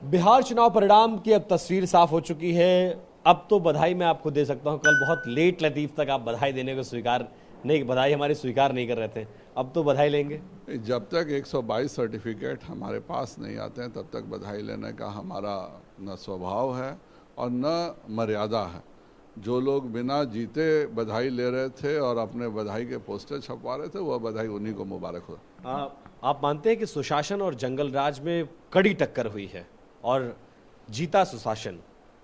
बिहार चुनाव परिणाम की अब तस्वीर साफ हो चुकी है। अब तो बधाई मैं आपको दे सकता हूं, कल बहुत लेट लतीफ तक आप बधाई देने को बधाई हमारी स्वीकार नहीं कर रहे थे, अब तो बधाई लेंगे। जब तक 122 सर्टिफिकेट हमारे पास नहीं आते हैं तब तक बधाई लेने का हमारा न स्वभाव है और न मर्यादा है। जो लोग बिना जीते बधाई ले रहे थे और अपने बधाई के पोस्टर छपवा रहे थे, वह बधाई उन्हीं को मुबारक हो। आप मानते हैं कि सुशासन और जंगल राज में कड़ी टक्कर हुई है और जीता सुशासन,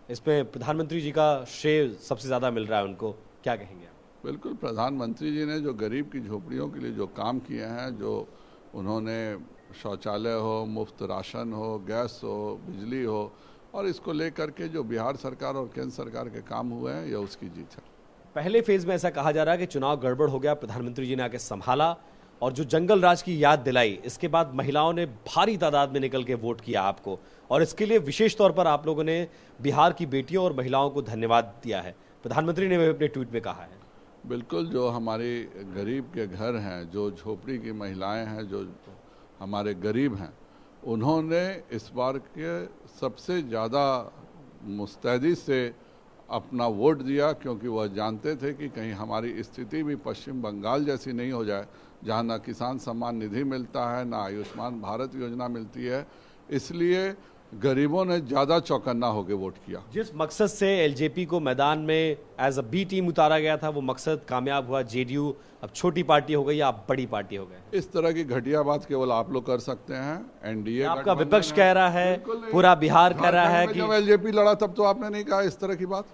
इसमें प्रधानमंत्री जी का श्रेय सबसे ज्यादा मिल रहा है उनको, क्या कहेंगे आप? बिल्कुल, प्रधानमंत्री जी ने जो गरीब की झोपड़ियों के लिए जो काम किए हैं, जो उन्होंने शौचालय हो, मुफ्त राशन हो, गैस हो, बिजली हो, और इसको लेकर के जो बिहार सरकार और केंद्र सरकार के काम हुए हैं, यह उसकी जीत है। पहले फेज में ऐसा कहा जा रहा है कि चुनाव गड़बड़ हो गया, प्रधानमंत्री जी ने आके संभाला और जो जंगल राज की याद दिलाई, इसके बाद महिलाओं ने भारी तादाद में निकल के वोट किया आपको, और इसके लिए विशेष तौर पर आप लोगों ने बिहार की बेटियों और महिलाओं को धन्यवाद दिया है। प्रधानमंत्री ने अपने ट्वीट में कहा है। बिल्कुल, जो हमारे गरीब के घर हैं, जो झोपड़ी की महिलाएं हैं, जो हमारे गरीब हैं, उन्होंने इस बार के सबसे ज़्यादा मुस्तैदी से अपना वोट दिया, क्योंकि वह जानते थे कि कहीं हमारी स्थिति भी पश्चिम बंगाल जैसी नहीं हो जाए, जहां ना किसान सम्मान निधि मिलता है, ना आयुष्मान भारत योजना मिलती है। इसलिए गरीबों ने ज़्यादा चौकन्ना होकर वोट किया। जिस मकसद से एलजेपी को मैदान में एज अ बी टीम उतारा गया था, वो मकसद कामयाब हुआ। जेडीयू अब छोटी पार्टी हो गई, आप बड़ी पार्टी हो गए। इस तरह की घटिया बात केवल आप लोग कर सकते हैं। एनडीए आपका विपक्ष कह रहा है, पूरा बिहार कह रहा है कि जब एलजेपी लड़ा तब तो आपने नहीं कहा इस तरह की बात।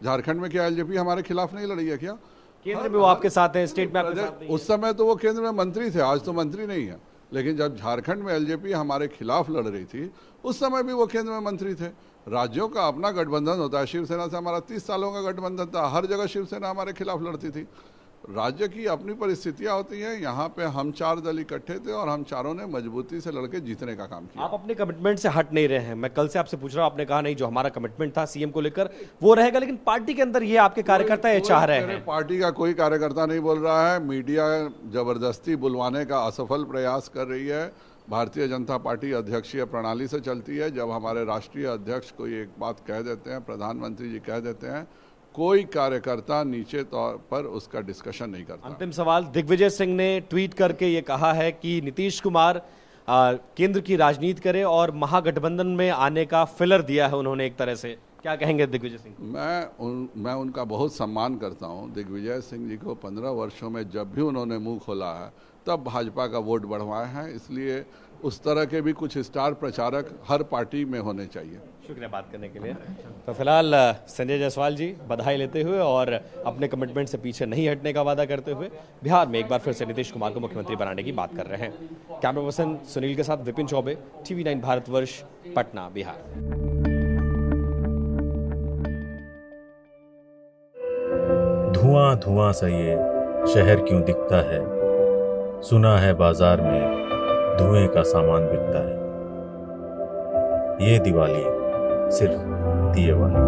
झारखंड में क्या एलजेपी हमारे खिलाफ नहीं लड़ी है क्या? केंद्र में वो आपके साथ है, स्टेट में आपके साथ नहीं है। उस समय तो वो केंद्र में मंत्री थे, आज तो मंत्री नहीं है। लेकिन जब झारखंड में एलजेपी हमारे खिलाफ लड़ रही थी, उस समय भी वो केंद्र में मंत्री थे। राज्यों का अपना गठबंधन होता है। शिवसेना से हमारा 30 सालों का गठबंधन था, हर जगह शिवसेना हमारे खिलाफ लड़ती थी। राज्य की अपनी परिस्थितियां होती हैं। यहाँ पे हम 4 दल इकट्ठे थे और हम चारों ने मजबूती से लड़के जीतने का काम किया। आप अपने कमिटमेंट से हट नहीं रहे हैं। मैं कल से आपसे पूछ रहा हूं, आपने कहा नहीं, जो हमारा कमिटमेंट था सीएम को लेकर वो रहेगा, लेकिन पार्टी के अंदर ये आपके कार्यकर्ता ये चाह रहे हैं। पार्टी का कोई कार्यकर्ता नहीं बोल रहा है। मीडिया जबरदस्ती बुलवाने का असफल प्रयास कर रही है। भारतीय जनता पार्टी अध्यक्षीय प्रणाली से चलती है। जब हमारे राष्ट्रीय अध्यक्ष कोई एक बात कह देते हैं, प्रधानमंत्री जी कह देते हैं, कोई कार्यकर्ता नीचे तौर पर उसका डिस्कशन नहीं करता। अंतिम सवाल, दिग्विजय सिंह ने ट्वीट करके ये कहा है कि नीतीश कुमार केंद्र की राजनीति करे और महागठबंधन में आने का फिलर दिया है उन्होंने एक तरह से, क्या कहेंगे दिग्विजय सिंह? मैं उनका बहुत सम्मान करता हूं। दिग्विजय सिंह जी को 15 वर्षों में जब भी उन्होंने मुंह खोला है तब भाजपा का वोट बढ़वाए हैं। इसलिए उस तरह के भी कुछ स्टार प्रचारक हर पार्टी में होने चाहिए। शुक्रिया बात करने के लिए। तो फिलहाल संजय जायसवाल जी बधाई लेते हुए और अपने कमिटमेंट से पीछे नहीं हटने का वादा करते हुए बिहार में एक बार फिर से नीतीश कुमार को मुख्यमंत्री बनाने की बात कर रहे हैं। कैमरा पर्सन सुनील के साथ विपिन चौबे, TV9 भारतवर्ष, पटना, बिहार। धुआं धुआं सा ये शहर क्यों दिखता है, सुना है बाजार में धुएं का सामान बिकता है। ये दिवाली सिर्फ दिए वाली।